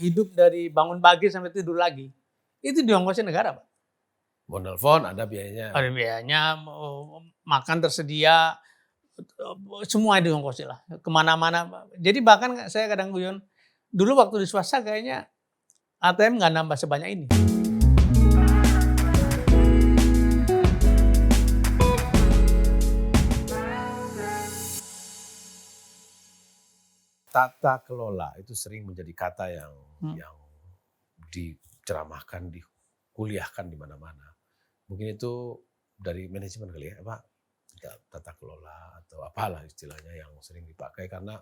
hidup dari bangun pagi sampai tidur lagi, itu diongkosin negara, Pak. Mau nelpon ada biayanya. Ada biayanya, makan tersedia, semua diongkosin lah, kemana-mana. Jadi bahkan saya kadang guyon, dulu waktu di swasta kayaknya ATM nggak nambah sebanyak ini. Tata kelola itu sering menjadi kata yang diceramahkan, dikuliahkan di mana-mana. Mungkin itu dari manajemen kali ya, Pak, tata kelola atau apalah istilahnya yang sering dipakai, karena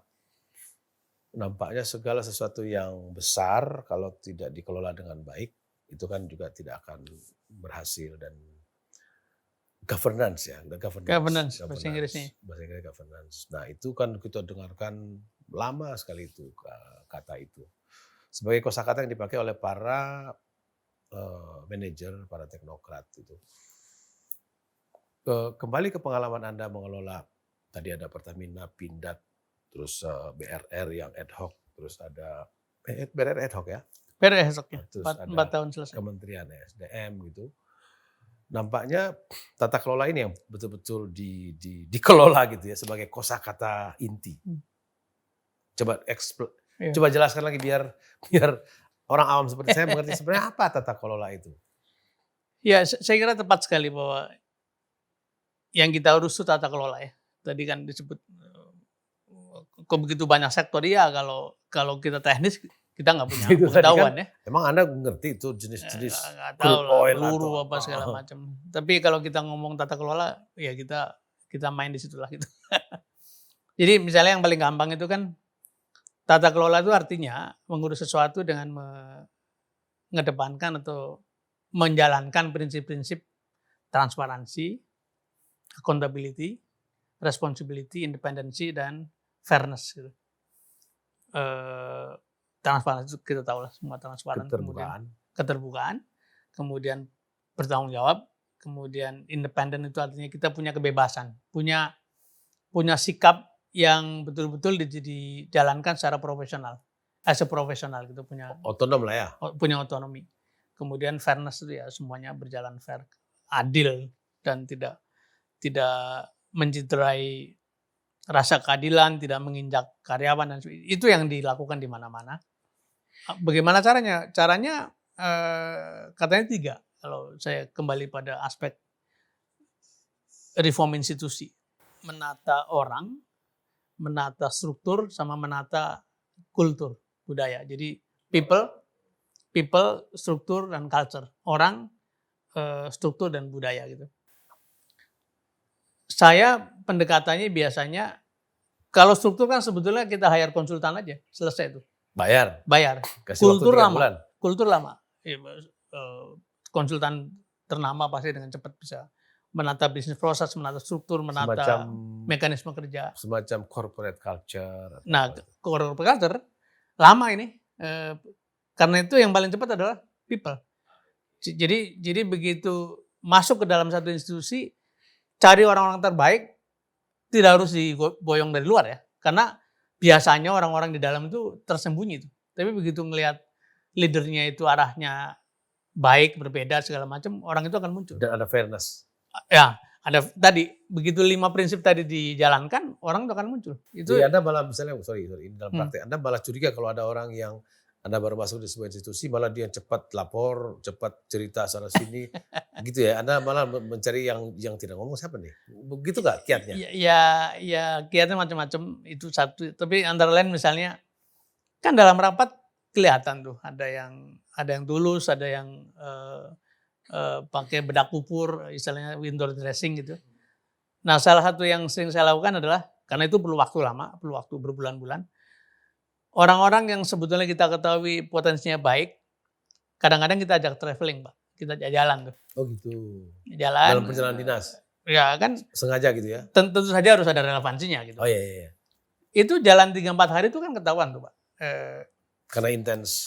nampaknya segala sesuatu yang besar kalau tidak dikelola dengan baik itu kan juga tidak akan berhasil. Dan governance ya, Governance bahasa Inggrisnya. Bahasa Inggris governance. Nah itu kan kita dengarkan lama sekali itu kata itu sebagai kosakata yang dipakai oleh para manajer, para teknokrat itu. Kembali ke pengalaman Anda mengelola, tadi ada Pertamina, Pindad, terus BRR yang ad hoc, terus ada BRR ad hoc ya? BRR ad hoc ya, terus 4 tahun selesai. Kementerian SDM gitu. Nampaknya tata kelola ini yang betul-betul dikelola gitu ya sebagai kosakata inti. Coba jelaskan lagi biar orang awam seperti saya mengerti sebenarnya apa tata kelola itu. Ya, saya kira tepat sekali bahwa yang kita urus itu tata kelola ya. Tadi kan disebut kok begitu banyak sektor, ya kalau kita teknis kita nggak punya pengetahuan kan, ya. Emang Anda ngerti itu jenis-jenis crude oil peluru apa segala macam. Tapi kalau kita ngomong tata kelola, ya kita main di situlah gitu. Jadi misalnya yang paling gampang itu kan tata kelola itu artinya mengurus sesuatu dengan mengedepankan atau menjalankan prinsip-prinsip transparansi, accountability, responsibility, independensi, dan fairness gitu. Transparansi kita tahu lah, semua transparan. Keterbukaan, kemudian bertanggung jawab, kemudian independen itu artinya kita punya kebebasan, punya sikap yang betul-betul dijalankan secara profesional, as a profesional gitu, punya otonom lah ya, punya otonomi. Kemudian fairness itu ya semuanya berjalan fair, adil, dan tidak mencederai rasa keadilan, tidak menginjak karyawan, dan itu yang dilakukan di mana-mana. Bagaimana caranya? Caranya katanya 3. Kalau saya kembali pada aspek reform institusi, menata orang, menata struktur, sama menata kultur budaya. Jadi people, struktur, dan culture. Orang, struktur, dan budaya gitu. Saya pendekatannya biasanya, kalau struktur kan sebetulnya kita hire konsultan aja, selesai itu. Bayar. Kultur lama. Konsultan ternama pasti dengan cepat bisa menata bisnis proses, menata struktur, menata mekanisme kerja. Semacam corporate culture. Nah, corporate culture lama ini. Karena itu yang paling cepat adalah people. Jadi begitu masuk ke dalam satu institusi, cari orang-orang terbaik, tidak harus diboyong dari luar ya. Karena biasanya orang-orang di dalam itu tersembunyi itu. Tapi begitu ngelihat leadernya itu arahnya baik, berbeda segala macam, orang itu akan muncul. Dan ada fairness. Ya, ada tadi begitu 5 prinsip tadi dijalankan, orang itu akan muncul. Itu. Jadi Anda malah misalnya ini dalam praktek Anda malah curiga kalau ada orang yang Anda baru masuk di sebuah institusi, malah dia cepat lapor, cepat cerita sana sini, gitu ya. Anda malah mencari yang tidak ngomong siapa nih? Begitu nggak kiatnya? Ya kiatnya macam-macam, itu satu. Tapi antara lain misalnya, kan dalam rapat kelihatan tuh ada yang tulus, ada yang pakai bedak pupur, istilahnya window dressing gitu. Nah, salah satu yang sering saya lakukan adalah, karena itu perlu waktu lama, perlu waktu berbulan-bulan. Orang-orang yang sebetulnya kita ketahui potensinya baik, kadang-kadang kita ajak traveling, Pak. Kita ajak jalan tuh. Oh gitu. Jalan. Dalam perjalanan dinas. Ya kan. Sengaja gitu ya. Tentu saja harus ada relevansinya gitu. Oh iya. Itu jalan 3-4 hari itu kan ketahuan tuh, Pak. Karena intens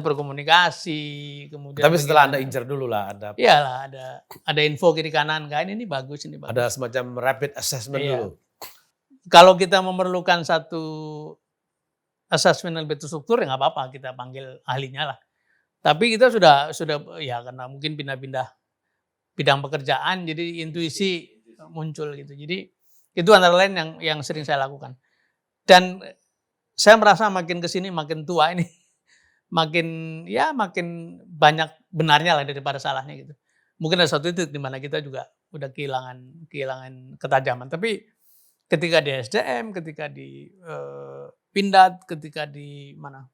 berkomunikasi, kemudian. Tapi setelah Anda incer dulu lah, iyalah ada info kiri kanan, kan ini bagus, ini bagus. Ada semacam rapid assessment dulu. Kalau kita memerlukan satu assessment lebih terstruktur ya nggak apa-apa kita panggil ahlinya lah. Tapi kita sudah ya karena mungkin pindah-pindah bidang pekerjaan jadi intuisi muncul gitu. Jadi itu antara lain yang sering saya lakukan. Dan saya merasa makin ke sini makin tua ini makin banyak benarnya lah daripada salahnya gitu. Mungkin ada suatu titik di mana kita juga udah kehilangan ketajaman. Tapi ketika di SDM, ketika di Pindad, ketika di mana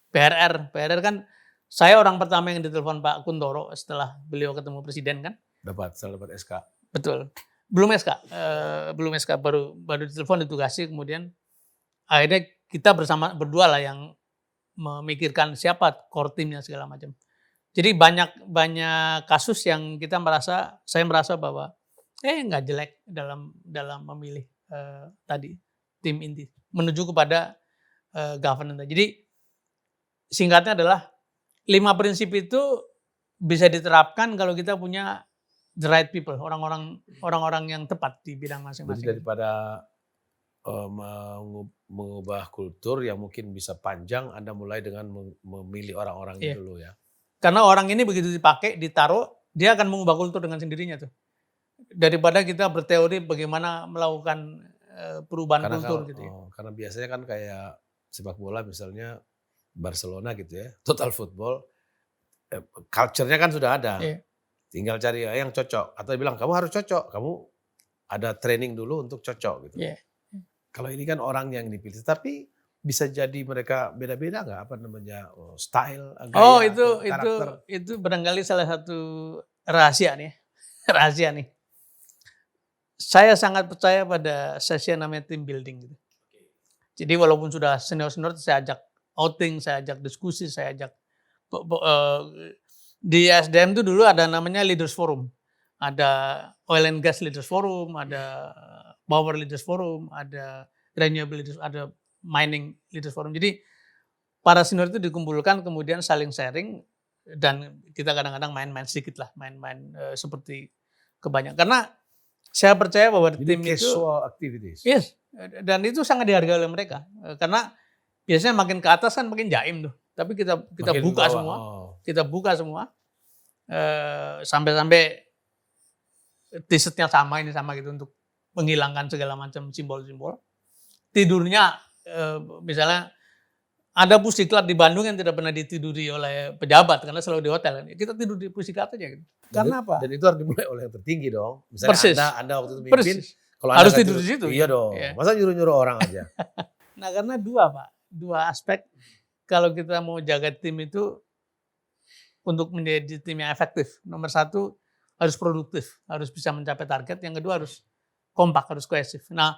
PRR kan saya orang pertama yang ditelepon Pak Kuntoro setelah beliau ketemu presiden kan. Dapat SK. Betul. Belum SK baru ditelepon ditugasi kemudian akhirnya kita berdua lah yang memikirkan siapa core timnya segala macam. Jadi banyak kasus yang saya merasa bahwa nggak jelek dalam memilih tadi tim inti menuju kepada governance. Jadi singkatnya adalah 5 prinsip itu bisa diterapkan kalau kita punya the right people, orang-orang yang tepat di bidang masing-masing. Jadi daripada mengubah kultur yang mungkin bisa panjang, Anda mulai dengan memilih orang-orangnya dulu ya. Karena orang ini begitu dipakai, ditaruh, dia akan mengubah kultur dengan sendirinya tuh. Daripada kita berteori bagaimana melakukan perubahan kultur gitu ya. Karena biasanya kan kayak sepak bola misalnya Barcelona gitu ya, total football, culture-nya kan sudah ada. Iya. Tinggal cari yang cocok. Atau bilang kamu harus cocok, kamu ada training dulu untuk cocok gitu. Iya. Kalau ini kan orang yang dipilih, tapi bisa jadi mereka beda-beda nggak style, gaya, karakter. itu barangkali salah satu rahasia nih. Rahasia nih. Saya sangat percaya pada sesi yang namanya team building gitu. Jadi walaupun sudah senior saya ajak outing, saya ajak diskusi, saya ajak di SDM itu dulu ada namanya Leaders Forum. Ada Oil and Gas Leaders Forum, ada Power Leaders Forum, ada Renewable Leaders, ada Mining Leaders Forum. Jadi para senior itu dikumpulkan kemudian saling sharing dan kita kadang-kadang main-main sedikit lah, main-main seperti kebanyakan. Karena saya percaya bahwa tim itu casual activities. Yes, dan itu sangat dihargai oleh mereka. Karena biasanya makin ke atas kan makin jaim tuh. Tapi kita buka semua. Kita buka semua. Sampai t-shirtnya sama gitu untuk menghilangkan segala macam simbol-simbol. Tidurnya misalnya ada pusiklat di Bandung yang tidak pernah ditiduri oleh pejabat karena selalu di hotel. Kita tidur di pusiklat aja gitu. Karena apa? Dan itu harus dimulai oleh yang tertinggi dong. Misalnya Persis. Anda waktu itu mimpin, kalau harus tidur di situ. Iya dong. Yeah. Masa nyuruh-nyuruh orang aja. Nah karena dua aspek kalau kita mau jaga tim itu untuk menjadi tim yang efektif. Nomor 1 harus produktif, harus bisa mencapai target. Yang kedua harus kompak, harus kohesif. Nah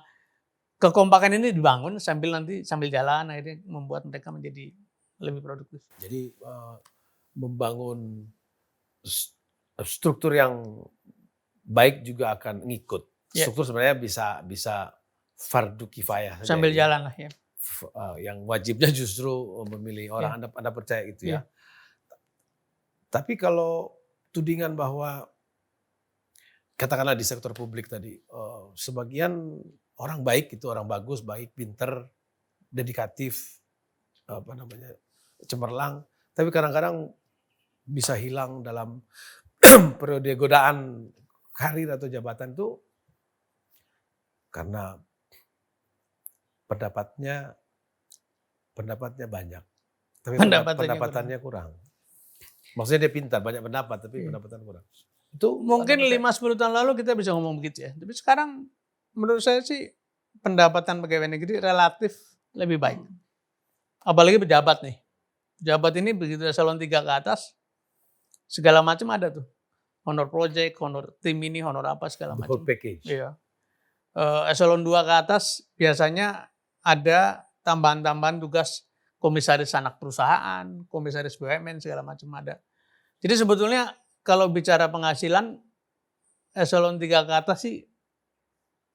kekompakan ini dibangun sambil jalan akhirnya membuat mereka menjadi lebih produktif. Jadi membangun struktur yang baik juga akan ngikut. Struktur sebenarnya bisa fardu kifayah. Sambil jalan lah ya. Yang wajibnya justru memilih orang. Anda percaya itu ya. Tapi kalau tudingan bahwa katakanlah di sektor publik tadi sebagian orang baik itu orang bagus, baik, pinter, dedikatif, cemerlang, tapi kadang-kadang bisa hilang dalam periode godaan karir atau jabatan itu karena pendapatnya banyak, tapi pendapatannya kurang. Maksudnya dia pintar, banyak pendapat, tapi pendapatan kurang. Itu mungkin 5-10 tahun lalu kita bisa ngomong begitu ya. Tapi sekarang menurut saya sih pendapatan pegawai negeri relatif lebih baik. Apalagi pejabat nih. Pejabat ini begitu eselon 3 ke atas, segala macam ada tuh. Honor project, honor tim ini, honor apa segala macam. Whole package. Iya. Eselon 2 ke atas biasanya ada tambahan-tambahan tugas komisaris anak perusahaan, komisaris BUMN segala macam ada. Jadi sebetulnya kalau bicara penghasilan eselon 3 ke atas sih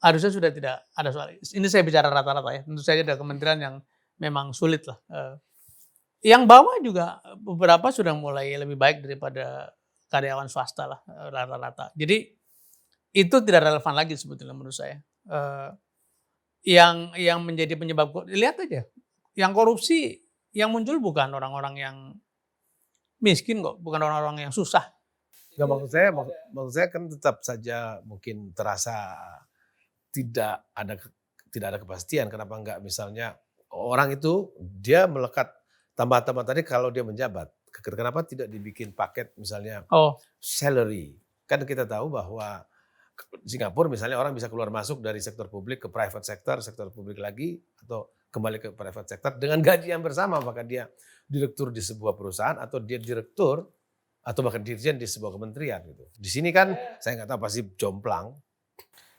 harusnya sudah tidak ada soal. Ini saya bicara rata-rata ya. Tentu saja ada kementerian yang memang sulit lah. Yang bawah juga beberapa sudah mulai lebih baik daripada karyawan swasta lah rata-rata. Jadi itu tidak relevan lagi sebetulnya menurut saya. Yang menjadi penyebab, lihat aja yang korupsi yang muncul bukan orang-orang yang miskin kok, bukan orang-orang yang susah. Nggak, maksud saya kan tetap saja mungkin terasa tidak ada tidak ada kepastian. Kenapa nggak misalnya orang itu dia melekat tambah-tambah tadi kalau dia menjabat. Kenapa tidak dibikin paket misalnya Oh, salary? Kan kita tahu bahwa Singapura misalnya orang bisa keluar masuk dari sektor publik ke private sector, sektor publik lagi, atau kembali ke private sector dengan gaji yang bersama. Apakah dia direktur di sebuah perusahaan atau dia direktur atau bahkan dirjen di sebuah kementerian gitu. Di sini kan saya nggak tahu pasti jomplang.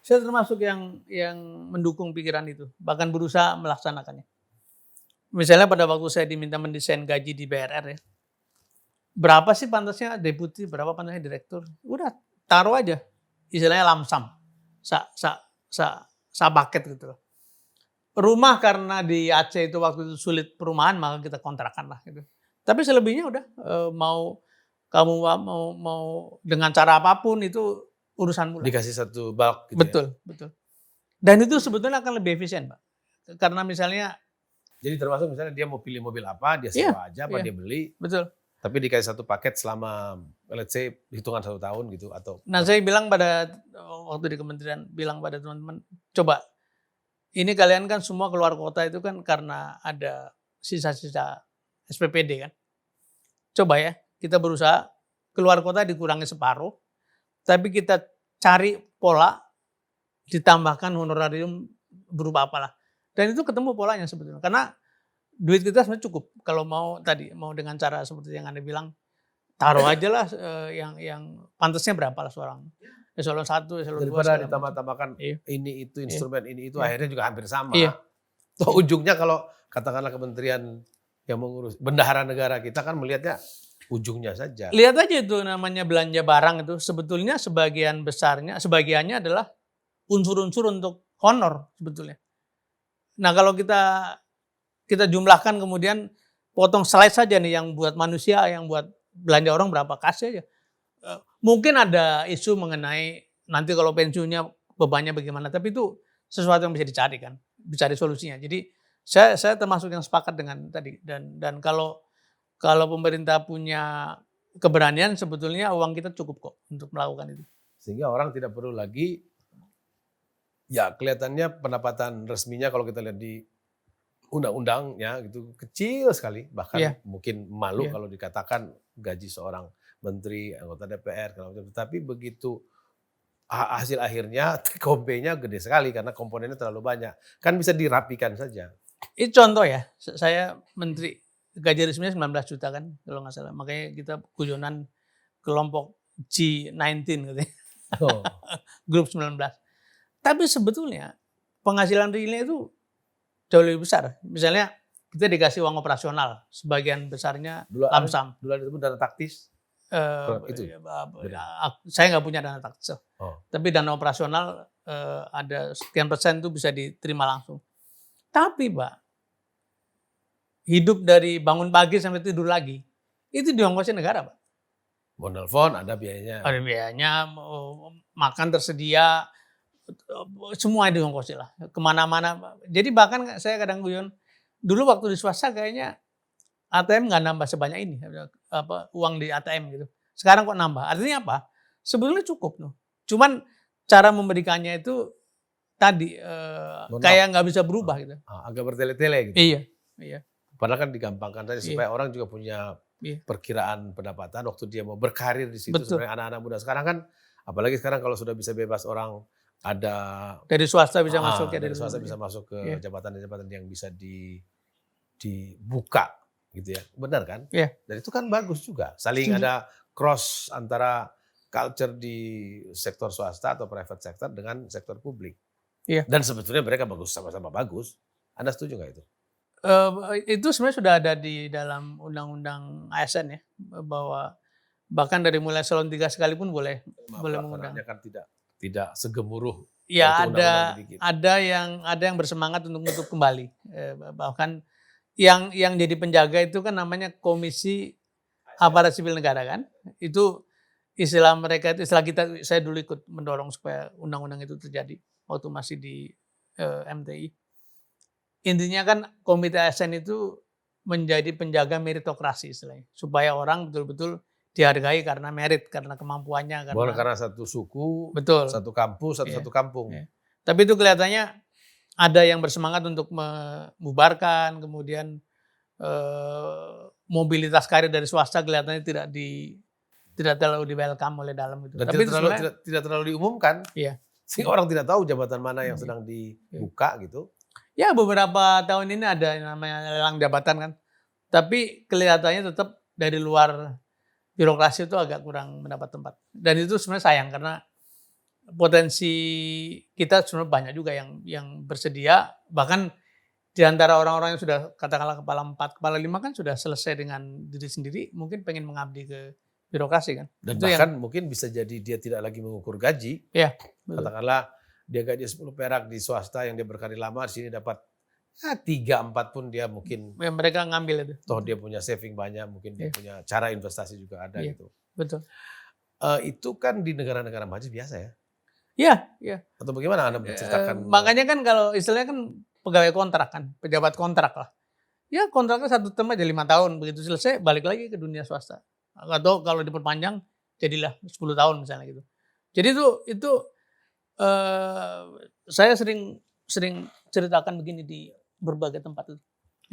saya termasuk yang mendukung pikiran itu, bahkan berusaha melaksanakannya. Misalnya pada waktu saya diminta mendesain gaji di BRR ya, berapa sih pantasnya deputi, berapa pantasnya direktur, udah taruh aja, istilahnya lamsam, sa paket gitu loh. Rumah karena di Aceh itu waktu itu sulit perumahan, maka kita kontrakan lah gitu. Tapi selebihnya udah mau kamu mau dengan cara apapun itu urusanmu lah. Dikasih satu bulk gitu ya. Betul, betul. Dan itu sebetulnya akan lebih efisien, Pak. Karena misalnya Jadi termasuk misalnya dia mau pilih mobil apa, dia Iya, sewa aja apa iya. dia beli, betul. tapi dikasih satu paket selama let's say hitungan 1 tahun gitu atau Nah, saya bilang pada waktu di kementerian bilang pada teman-teman, coba ini kalian kan semua keluar kota itu kan karena ada sisa-sisa SPPD kan. Coba ya, kita berusaha keluar kota dikurangi separuh, tapi kita cari pola ditambahkan honorarium berupa apalah. Dan itu ketemu polanya sebetulnya. Karena duit kita sebenarnya cukup. Kalau mau tadi mau dengan cara seperti yang Anda bilang, taruh aja lah yang pantasnya berapa lah seorang. Eselon 1, eselon 2 daripada segala macam. ditambah-tambahkan Iya. ini itu instrumen ini itu Iya. akhirnya juga hampir sama. Iya. Toh ujungnya kalau katakanlah kementerian yang mengurus bendahara negara kita kan melihatnya ujungnya saja. Lihat aja itu namanya belanja barang itu sebetulnya sebagiannya adalah unsur-unsur untuk honor sebetulnya. Nah, kalau kita jumlahkan kemudian potong slide saja nih yang buat manusia, yang buat belanja orang berapa, kasih aja. Mungkin ada isu mengenai nanti kalau pensiunnya bebannya bagaimana, tapi itu sesuatu yang bisa dicari kan, dicari solusinya. Jadi saya termasuk yang sepakat dengan tadi dan kalau pemerintah punya keberanian sebetulnya uang kita cukup kok untuk melakukan itu. Sehingga orang tidak perlu lagi ya kelihatannya pendapatan resminya kalau kita lihat di undang-undangnya gitu kecil sekali, bahkan Iya. mungkin malu Iya. kalau dikatakan gaji seorang menteri, anggota DPR, tapi begitu hasil akhirnya take home-nya gede sekali karena komponennya terlalu banyak. Kan bisa dirapikan saja. Itu contoh ya, saya menteri gaji resminya 19 juta kan kalau nggak salah. Makanya kita guyonan kelompok G19 gitu ya, Oh. grup 19. Tapi sebetulnya penghasilan realnya itu jauh lebih besar. Misalnya kita dikasih uang operasional, sebagian besarnya lamsam. Dulu ada itu dana taktis. Itu Saya nggak punya dana taktis. Oh. Tapi dana operasional ada sekian persen itu bisa diterima langsung. Tapi Pak, hidup dari bangun pagi sampai tidur lagi, itu diongkosin negara Pak. Mau nelfon ada biayanya. Ada biayanya, makan tersedia, semua diongkosin lah. Kemana-mana. Jadi bahkan saya kadang guyon, dulu waktu di swasta kayaknya ATM nggak nambah sebanyak ini, uang di ATM gitu. Sekarang kok nambah? Artinya apa? Sebetulnya cukup tuh. Cuman cara memberikannya itu tadi kayak nggak bisa berubah gitu. Agak bertele-tele gitu. Iya. Padahal kan digampangkan saja supaya orang juga punya Iya. perkiraan pendapatan waktu dia mau berkarir di situ. Betul. Sebenarnya anak-anak muda sekarang kan, apalagi sekarang kalau sudah bisa bebas orang ada Dari swasta bisa masuk ya. dari swasta bisa masuk ke Iya. jabatan-jabatan yang bisa dibuka gitu ya. Benar kan? Iya. Dan itu kan bagus juga. Saling Setuju. ada cross antara culture di sektor swasta atau private sector dengan sektor publik. Iya. Dan sebetulnya mereka bagus, sama-sama bagus. Anda setuju nggak itu? Itu sebenarnya sudah ada di dalam undang-undang ASN ya, bahwa bahkan dari mulai eselon 3 sekalipun boleh mengundang. Pelaksanaannya kan tidak segemuruh. Ya waktu undang-undang dibikin. ada yang bersemangat untuk menutup kembali. Bahkan yang jadi penjaga itu kan namanya Komisi Aparat Sipil Negara kan. Itu istilah mereka itu, istilah kita, saya dulu ikut mendorong supaya undang-undang itu terjadi waktu masih di MTI. intinya kan komite ASN itu menjadi penjaga meritokrasi istilahnya, supaya orang betul-betul dihargai karena merit, karena kemampuannya, Bukan karena karena satu suku, betul. satu kampus, Iya, satu kampung. iya. Tapi itu kelihatannya ada yang bersemangat untuk membubarkan, kemudian mobilitas karir dari swasta kelihatannya tidak terlalu di-welcome oleh dalam itu. Dan Tapi itu sebenarnya tidak terlalu diumumkan. iya. Sehingga orang tidak tahu jabatan mana yang Iya. sedang dibuka gitu. Ya beberapa tahun ini ada yang namanya lelang jabatan kan. Tapi kelihatannya tetap dari luar birokrasi itu agak kurang mendapat tempat. Dan itu sebenarnya sayang karena potensi kita sebenarnya banyak juga yang bersedia, bahkan di antara orang-orang yang sudah katakanlah kepala 4, kepala 5 kan sudah selesai dengan diri sendiri, mungkin pengen mengabdi ke birokrasi kan. Dan Itu bahkan mungkin bisa jadi dia tidak lagi mengukur gaji. Iya, betul. Katakanlah dia gaji 10 perak di swasta yang dia berkarir lama, di sini dapat 3-4 pun dia mungkin. Ya, mereka ngambil itu. Toh dia punya saving banyak, mungkin dia punya cara investasi juga ada Iya, gitu. betul. Itu kan di negara-negara maju biasa ya? Iya, iya. Atau bagaimana Anda menceritakan? Makanya kan kalau istilahnya kan pegawai kontrak kan, pejabat kontrak lah. Ya kontraknya 1 term aja 5 tahun, begitu selesai balik lagi ke dunia swasta. Atau kalau diperpanjang jadilah 10 tahun misalnya gitu. Jadi itu saya sering ceritakan begini di berbagai tempat itu.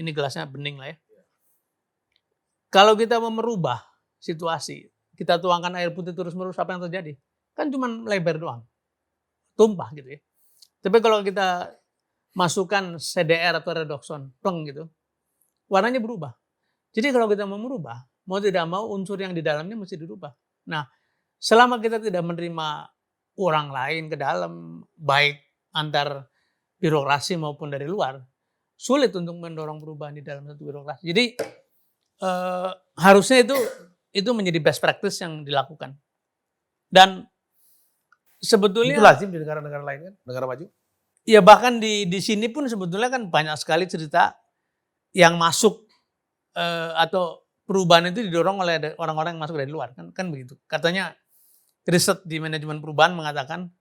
Ini gelasnya bening lah ya. Kalau kita mau merubah situasi, kita tuangkan air putih terus-menerus, apa yang terjadi? Kan cuma lebar doang. Tumpah gitu ya. Tapi kalau kita masukkan CDR atau redoxon, pleng gitu, warnanya berubah. Jadi kalau kita mau merubah, mau tidak mau unsur yang di dalamnya mesti dirubah. Nah, selama kita tidak menerima orang lain ke dalam, baik antar birokrasi maupun dari luar, sulit untuk mendorong perubahan di dalam satu birokrasi. Jadi harusnya itu menjadi best practice yang dilakukan. Dan sebetulnya itu lazim di negara-negara lain kan, negara maju. Ya bahkan di sini pun sebetulnya kan banyak sekali cerita yang masuk atau perubahan itu didorong oleh orang-orang yang masuk dari luar kan begitu. Katanya riset di manajemen perubahan mengatakan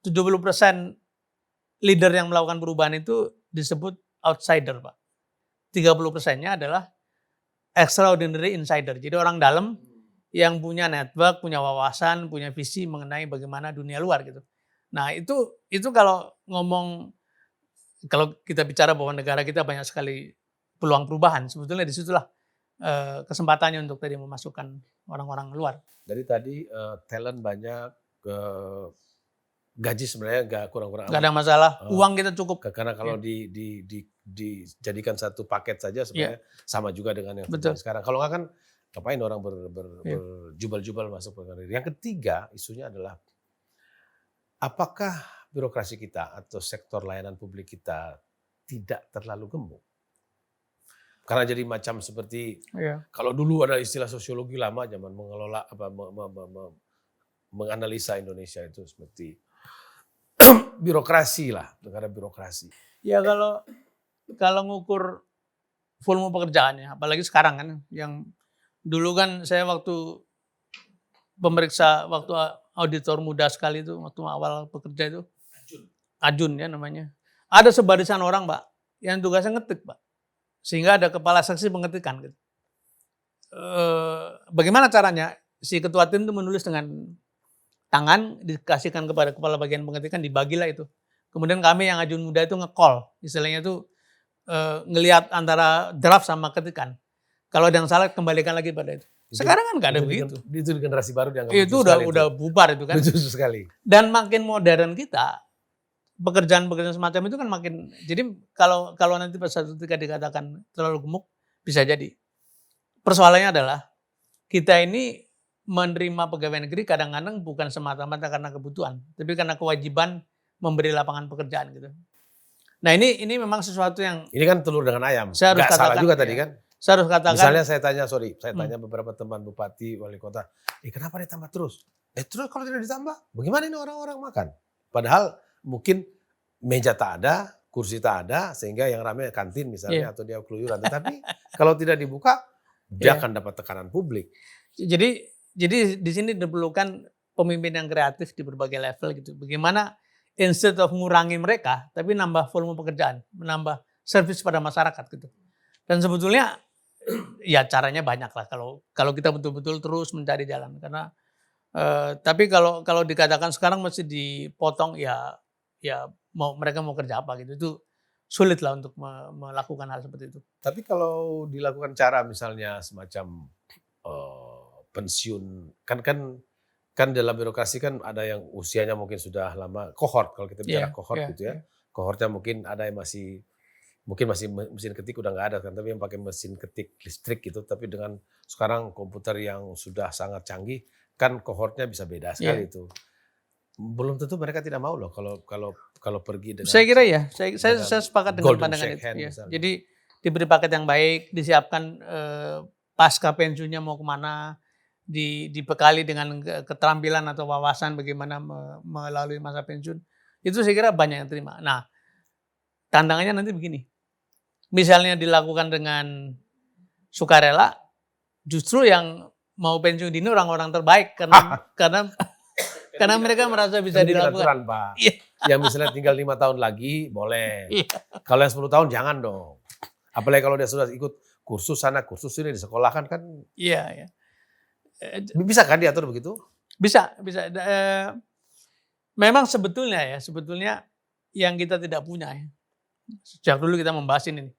70% leader yang melakukan perubahan itu disebut outsider, Pak. 30%-nya adalah extraordinary insider. Jadi orang dalam yang punya network, punya wawasan, punya visi mengenai bagaimana dunia luar gitu. Nah itu kalau kita bicara bahwa negara kita banyak sekali peluang perubahan, sebetulnya disitulah kesempatannya untuk tadi memasukkan orang-orang luar. Dari tadi talent banyak, gaji sebenarnya nggak kurang-kurang. Nggak ada masalah, uang kita cukup. Karena kalau dijadikan satu paket saja sebenarnya sama juga dengan yang terjadi sekarang. Kalau nggak kan ngapain orang berjubal-jubal masuk ke karir. Yang ketiga isunya adalah apakah birokrasi kita atau sektor layanan publik kita tidak terlalu gemuk? Karena jadi macam seperti kalau dulu ada istilah sosiologi lama zaman mengelola menganalisa Indonesia itu seperti birokrasi lah, negara birokrasi. Ya kalau ngukur volume pekerjaannya, apalagi sekarang kan, yang dulu kan saya waktu pemeriksa, waktu auditor muda sekali itu, waktu awal bekerja itu, Ajun ya namanya. Ada sebarisan orang, Pak, yang tugasnya ngetik, Pak. Sehingga ada kepala seksi pengetikan. Gitu. Bagaimana caranya? Si ketua tim itu menulis dengan tangan, dikasihkan kepada kepala bagian pengetikan, dibagilah itu. Kemudian kami yang Ajun muda itu nge-call, istilahnya itu ngelihat antara draft sama ketikan. Kalau ada yang salah kembalikan lagi pada itu. Sekarang kan nggak ada begitu. Itu di generasi baru dianggap itu udah bubar itu kan. Lucu sekali. Dan makin modern kita, pekerjaan-pekerjaan semacam itu kan makin. Jadi kalau nanti pada suatu ketika dikatakan terlalu gemuk, bisa jadi. Persoalannya adalah kita ini menerima pegawai negeri kadang-kadang bukan semata-mata karena kebutuhan, tapi karena kewajiban memberi lapangan pekerjaan gitu. Nah ini memang sesuatu yang. Ini kan telur dengan ayam. Saya harus salah juga tadi kan. Saya harus katakan. Misalnya saya tanya beberapa teman bupati, wali kota, kenapa ditambah terus? Terus kalau tidak ditambah, bagaimana ini orang-orang makan? Padahal mungkin meja tak ada, kursi tak ada, sehingga yang ramai kantin misalnya atau dia keluyuran. Tetapi kalau tidak dibuka, dia akan dapat tekanan publik. Jadi di sini diperlukan pemimpin yang kreatif di berbagai level gitu. Bagaimana instead of ngurangi mereka, tapi nambah volume pekerjaan, menambah service pada masyarakat gitu. Dan sebetulnya ya caranya banyak lah kalau kita betul-betul terus mencari jalan karena tapi kalau dikatakan sekarang mesti dipotong ya mereka mau kerja apa gitu itu sulit lah untuk melakukan hal seperti itu. Tapi kalau dilakukan cara misalnya semacam pensiun, kan dalam birokrasi kan ada yang usianya mungkin sudah lama, kohort kalau kita bicara kohort gitu ya. Kohortnya mungkin ada yang masih mesin ketik udah nggak ada kan, tapi yang pakai mesin ketik listrik gitu, tapi dengan sekarang komputer yang sudah sangat canggih, kan kohortnya bisa beda sekali itu. Belum tentu mereka tidak mau loh kalau pergi dengan. Saya kira ya, saya sepakat dengan pandangan itu. Ya. Jadi diberi paket yang baik, disiapkan pasca pensiunnya mau kemana, dibekali dengan keterampilan atau wawasan bagaimana melalui masa pensiun. Itu saya kira banyak yang terima. Nah, tantangannya nanti begini. Misalnya dilakukan dengan sukarela, justru yang mau pensiun dini orang-orang terbaik karena mereka merasa bisa dilakukan. Aturan, Pak. Yang misalnya tinggal 5 tahun lagi boleh. Kalau yang 10 tahun jangan dong. Apalagi kalau dia sudah ikut kursus sana, kursus sini di sekolah kan. Iya. Bisa kan diatur begitu? Bisa. Memang sebetulnya yang kita tidak punya ya. Sejak dulu kita membahas ini.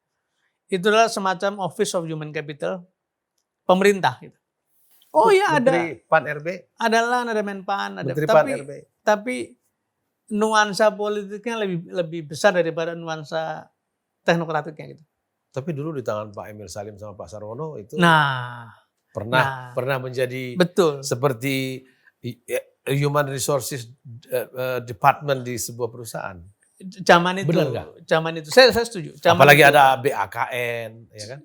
Itu adalah semacam Office of Human Capital pemerintah gitu. Oh ya ada. Menteri Pan RB. Ada Menpan, ada. Menteri Pan RB. Tapi nuansa politiknya lebih besar daripada nuansa teknokratiknya gitu. Tapi dulu di tangan Pak Emil Salim sama Pak Sarwono itu pernah menjadi betul seperti human resources department di sebuah perusahaan. Zaman itu saya setuju. Apalagi ada BAKN, ya kan?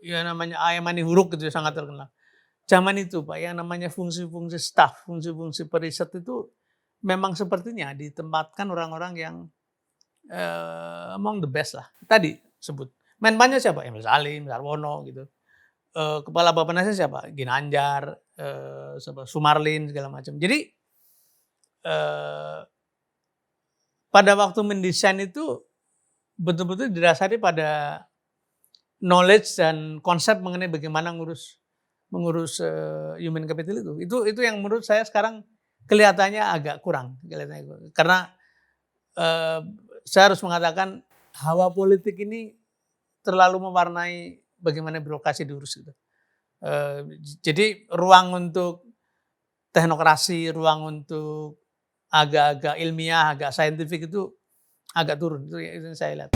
Ya namanya Ayamani Huruk itu sangat terkenal. Zaman itu Pak, yang namanya fungsi-fungsi staff, fungsi-fungsi periset itu memang sepertinya ditempatkan orang-orang yang among the best lah. Tadi sebut. Menpannya siapa? Emil Salim, Sarwono gitu. Kepala Bappenasnya siapa? Ginanjar, Sumarlin segala macam. Jadi pada waktu mendesain itu betul-betul didasari pada knowledge dan konsep mengenai bagaimana mengurus human capital itu. Itu yang menurut saya sekarang kelihatannya agak kurang. Karena saya harus mengatakan hawa politik ini terlalu mewarnai bagaimana birokrasi diurus gitu. Jadi ruang untuk teknokrasi, ruang untuk agak-agak ilmiah, agak saintifik itu agak turun. Itu yang saya lihat.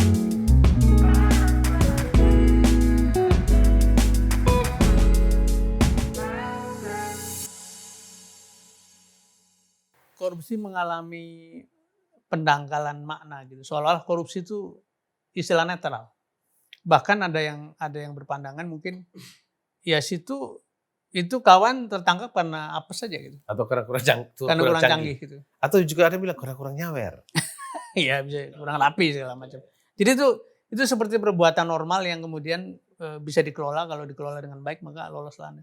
Korupsi mengalami pendangkalan makna gitu. Seolah-olah korupsi itu istilah netral. Bahkan ada yang berpandangan mungkin ya itu kawan tertangkap karena apa saja gitu. Atau karena kurang canggih gitu. Atau juga ada yang bilang kurang nyawer. Iya, bisa kurang rapi segala macam. Jadi itu seperti perbuatan normal yang kemudian bisa dikelola, kalau dikelola dengan baik maka lolos lah.